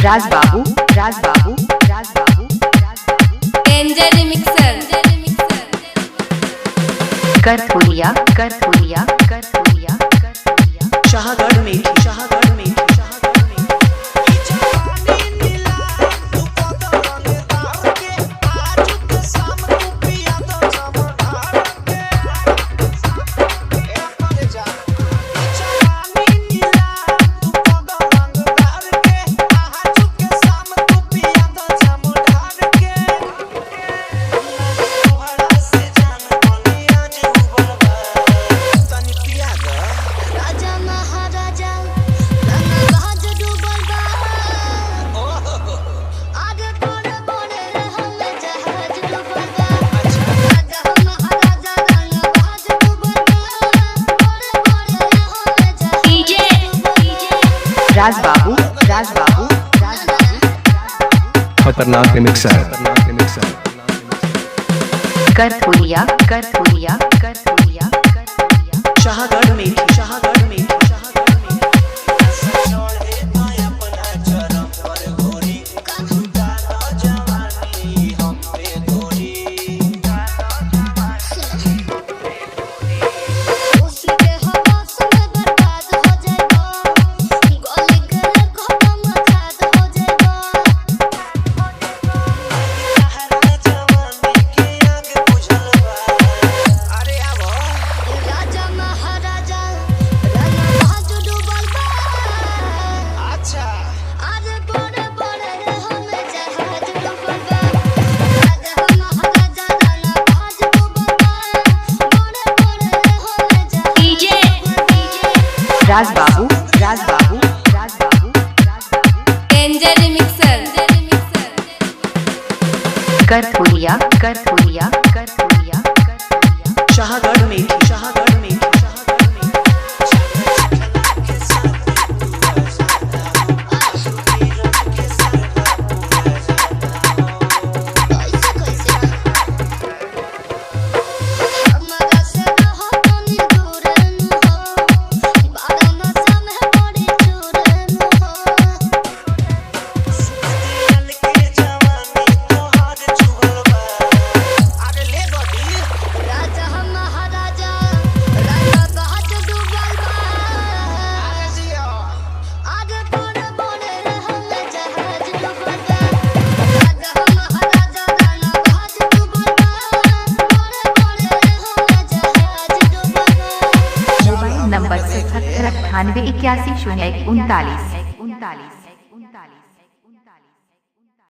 Rajbabu Rajbabu Rajbabu danger mixer करथोलिया करथोलिया करथोलिया करथोलिया Shahgarh मेथी शाहगढ़ मेथी शाहगढ़ मेथी राजबाबू राजबाबू राजबाबू खतरनाक मिक्सर करथोलिया करथोलिया करथोलिया करथोलिया शाहगढ़ मेथी शाहगढ़ मेथी शाहगढ़ मेथी राजबाबू राजबाबू राजबाबू राजबाबू डेंजर मिक्सर करथोलिया करथोलिया करथोलिया करथोलिया शाहगढ़ मेथी शाहगढ़ मेथी शाहगढ़ मेथी नंबर 77 98 81 01 39 39